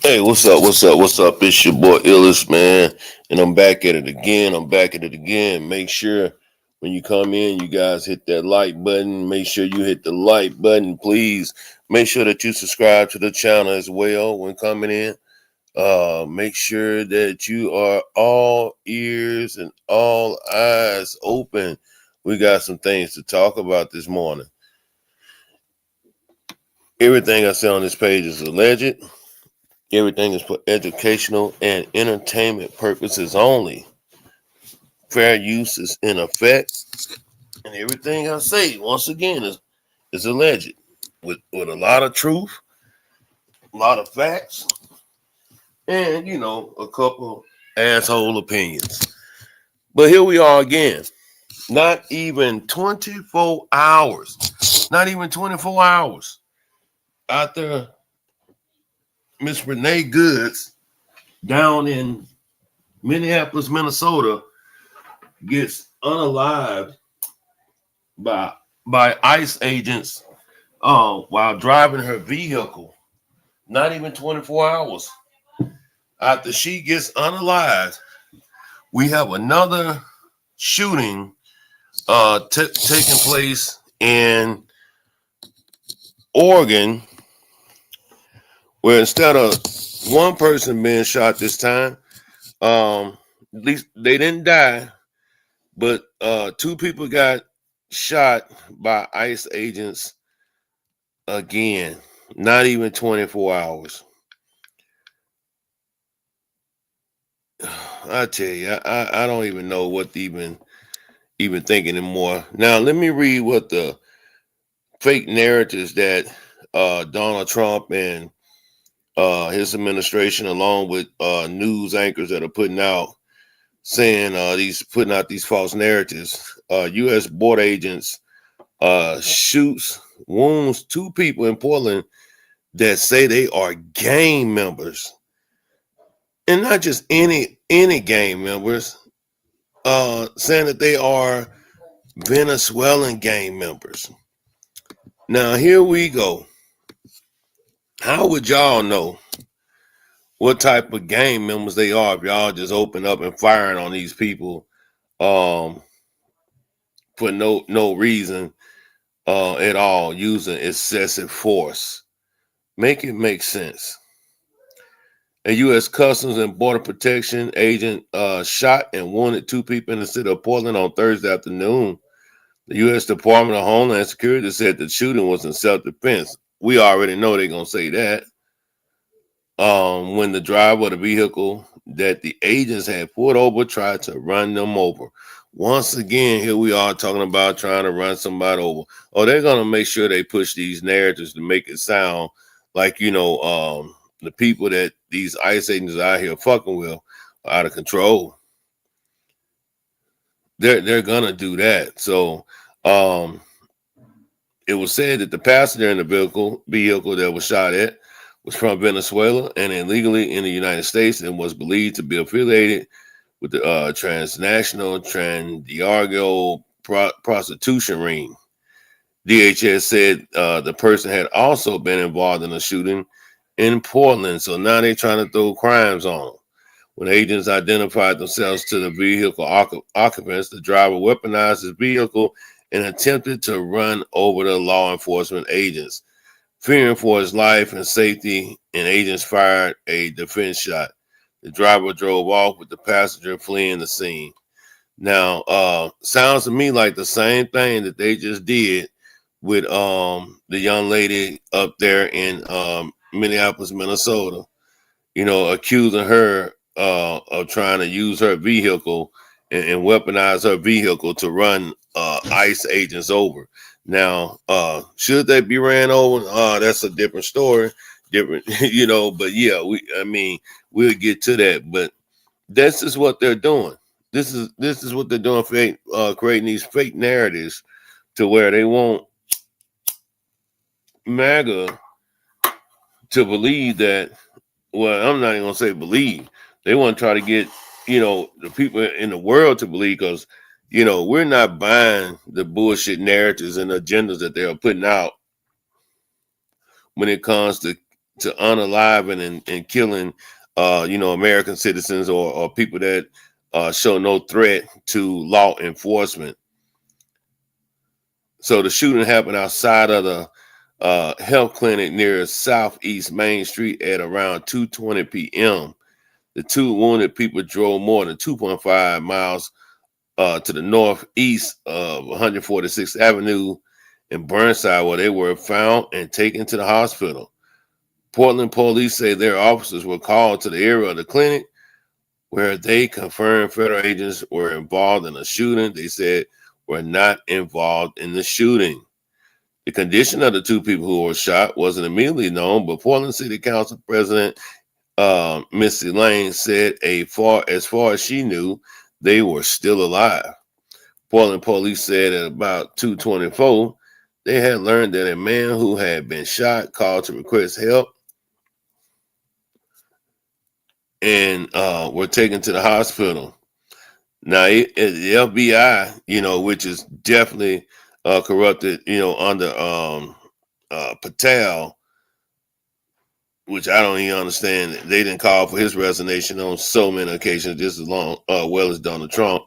Hey, what's up? What's up? What's up? It's your boy Illis, man. And I'm back at it again. Make sure when you come in, you guys hit that like button. Make sure you hit the like button, please. Make sure that you subscribe to the channel as well when coming in. Make sure that you are all ears and all eyes open. We got some things to talk about this morning. Everything I say on this page is alleged. Everything is for educational and entertainment purposes only. Fair use is in effect, and everything I say, once again, is alleged with a lot of truth, a lot of facts, and a couple asshole opinions. But here we are again. Not even 24 hours. Not even 24 hours after Miss Renee Goods down in Minneapolis, Minnesota, gets unalived by ICE agents while driving her vehicle. Not even 24 hours after she gets unalived, we have another shooting taking place in Oregon, where instead of one person being shot this time, at least they didn't die, but two people got shot by ICE agents again. Not even 24 hours. I tell you, I don't even know what to even think anymore. Now let me read what the fake narratives that Donald Trump and his administration, along with news anchors that are putting out, saying putting out these false narratives. U.S. border agents wounds two people in Portland that say they are gang members, and not just any gang members. Saying that they are Venezuelan gang members. Now here we go. How would y'all know what type of gang members they are if y'all just open up and firing on these people um, for no reason at all, using excessive force? Make it make sense. A U.S. Customs and Border Protection agent shot and wounded two people in the city of Portland on Thursday afternoon. The U.S. Department of Homeland Security said the shooting was in self-defense. We already know they're going to say that. When the driver of the vehicle that the agents had pulled over tried to run them over. Once again, here we are talking about trying to run somebody over. Oh, they're going to make sure they push these narratives to make it sound like, the people that these ICE agents out here fucking with are out of control. They're going to do that. So, it was said that the passenger in the vehicle that was shot at was from Venezuela and illegally in the United States and was believed to be affiliated with the transnational Diageo prostitution ring. DHS said the person had also been involved in a shooting in Portland, so now they're trying to throw crimes on them. When agents identified themselves to the vehicle occupants, the driver weaponized his vehicle and attempted to run over the law enforcement agents. Fearing for his life and safety, and agents fired a defense shot. The driver drove off with the passenger fleeing the scene. Now, sounds to me like the same thing that they just did with the young lady up there in Minneapolis, Minnesota. Accusing her of trying to use her vehicle and weaponize her vehicle to run ICE agents over. Now, should they be ran over? That's a different story, different, But yeah, we'll get to that. But this is what they're doing. This is what they're doing, creating these fake narratives to where they want MAGA to believe that. Well, I'm not even gonna say believe. They want to try to get the people in the world to believe, because we're not buying the bullshit narratives and agendas that they are putting out when it comes to to unaliving and killing, American citizens or people that show no threat to law enforcement. So the shooting happened outside of the health clinic near Southeast Main Street at around 2:20 p.m. The two wounded people drove more than 2.5 miles to the northeast of 146th Avenue in Burnside, where they were found and taken to the hospital. Portland police say their officers were called to the area of the clinic where they confirmed federal agents were involved in a shooting. They said were not involved in the shooting. The condition of the two people who were shot wasn't immediately known, but Portland City Council President Missy Lane said as far as she knew, they were still alive. Portland police said at about 2:24, they had learned that a man who had been shot called to request help and were taken to the hospital. Now, the FBI, which is definitely corrupted, under Patel, which I don't even understand. They didn't call for his resignation on so many occasions, just as well as Donald Trump.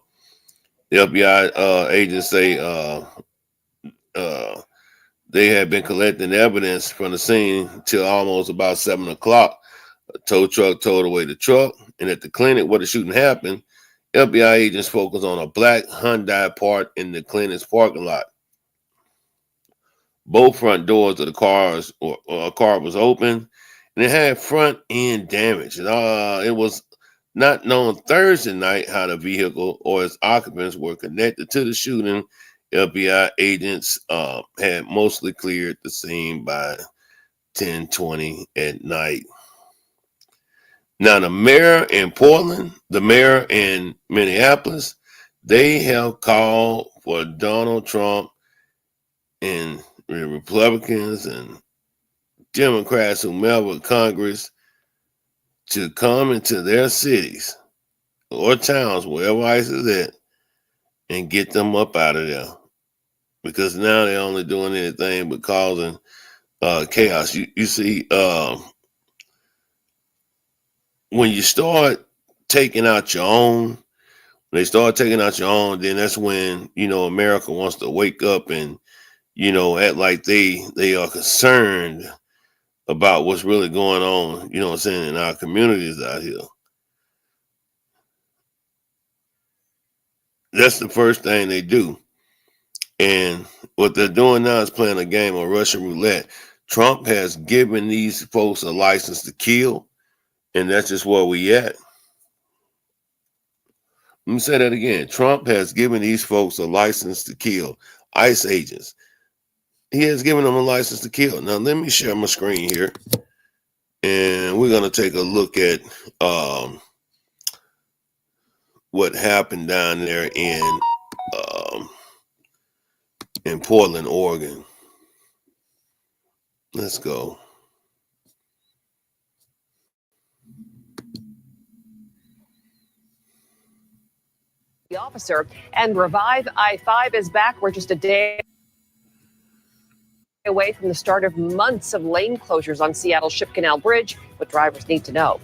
The FBI agents say they had been collecting evidence from the scene till almost about 7 o'clock. A tow truck towed away the truck, and at the clinic where the shooting happened, FBI agents focused on a black Hyundai parked in the clinic's parking lot. Both front doors of the cars or a car was open, and it had front end damage. It was not known Thursday night how the vehicle or its occupants were connected to the shooting. FBI agents had mostly cleared the scene by 10:20 at night. Now, the mayor in Portland, the mayor in Minneapolis, they have called for Donald Trump and the Republicans and Democrats, whomever in Congress, to come into their cities or towns, wherever ICE is at, and get them up out of there. Because now they're only doing anything but causing chaos. You see, when you start taking out your own, then that's when, America wants to wake up and, act like they are concerned about what's really going on, in our communities out here. That's the first thing they do. And what they're doing now is playing a game of Russian roulette. Trump has given these folks a license to kill, and that's just where we at. Let me say that again. Trump has given these folks a license to kill, ICE agents. He has given them a license to kill. Now, let me share my screen here, and we're going to take a look at what happened down there in Portland, Oregon. Let's go. The officer and Revive I-5 is back. We're just a day away from the start of months of lane closures on Seattle's Ship Canal Bridge. What drivers need to know.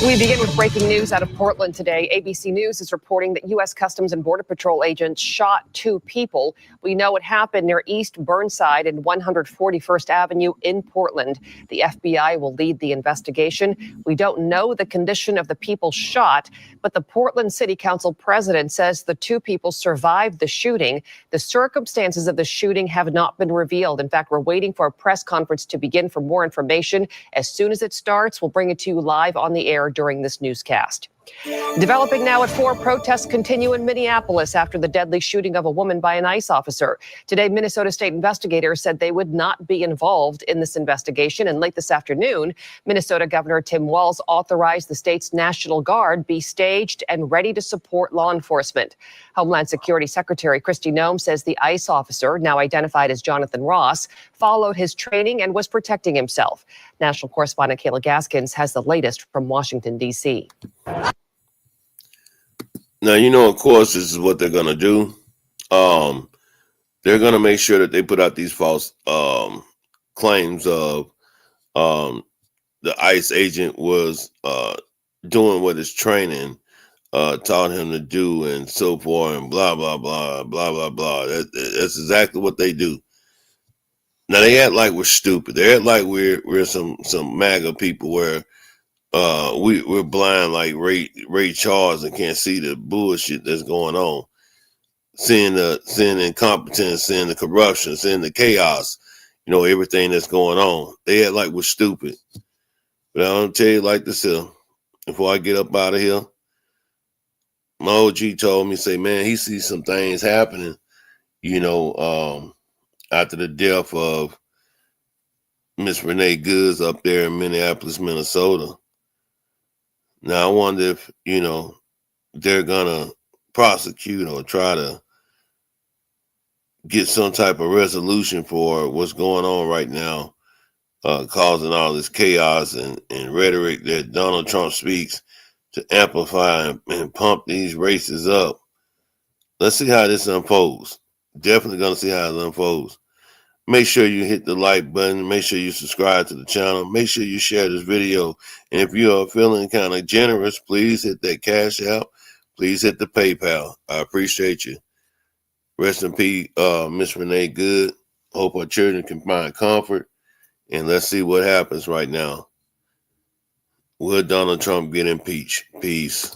We begin with breaking news out of Portland today. ABC News is reporting that U.S. Customs and Border Patrol agents shot two people. We know it happened near East Burnside and 141st Avenue in Portland. The FBI will lead the investigation. We don't know the condition of the people shot, but the Portland City Council president says the two people survived the shooting. The circumstances of the shooting have not been revealed. In fact, we're waiting for a press conference to begin for more information. As soon as it starts, we'll bring it to you live on the air during this newscast. Developing now at 4, protests continue in Minneapolis after the deadly shooting of a woman by an ICE officer. Today, Minnesota state investigators said they would not be involved in this investigation. And late this afternoon, Minnesota Governor Tim Walz authorized the state's National Guard be staged and ready to support law enforcement. Homeland Security Secretary Kristi Noem says the ICE officer, now identified as Jonathan Ross, followed his training and was protecting himself. National correspondent Kayla Gaskins has the latest from Washington, D.C. Now, of course, this is what they're going to do. They're going to make sure that they put out these false claims of the ICE agent was doing what his training taught him to do, and so forth, and blah blah blah blah blah blah. That's exactly what they do. Now they act like we're stupid. They act like we're some MAGA people where we're blind like Ray Charles and can't see the bullshit that's going on. Seeing the incompetence, seeing the corruption, seeing the chaos, everything that's going on. They act like we're stupid. But I'm tell you like this here, before I get up out of here, my OG told me, say, man, he sees some things happening, after the death of Miss Renee Goods up there in Minneapolis, Minnesota. Now I wonder if, they're gonna prosecute or try to get some type of resolution for what's going on right now, causing all this chaos and rhetoric that Donald Trump speaks to amplify and pump these races up. Let's see how this unfolds. Definitely going to see how it unfolds. Make sure you hit the like button. Make sure you subscribe to the channel. Make sure you share this video. And if you are feeling kind of generous, please hit that Cash App. Please hit the PayPal. I appreciate you. Rest in peace, Miss Renee Good. Hope our children can find comfort. And let's see what happens right now. Will Donald Trump get impeached? Peace.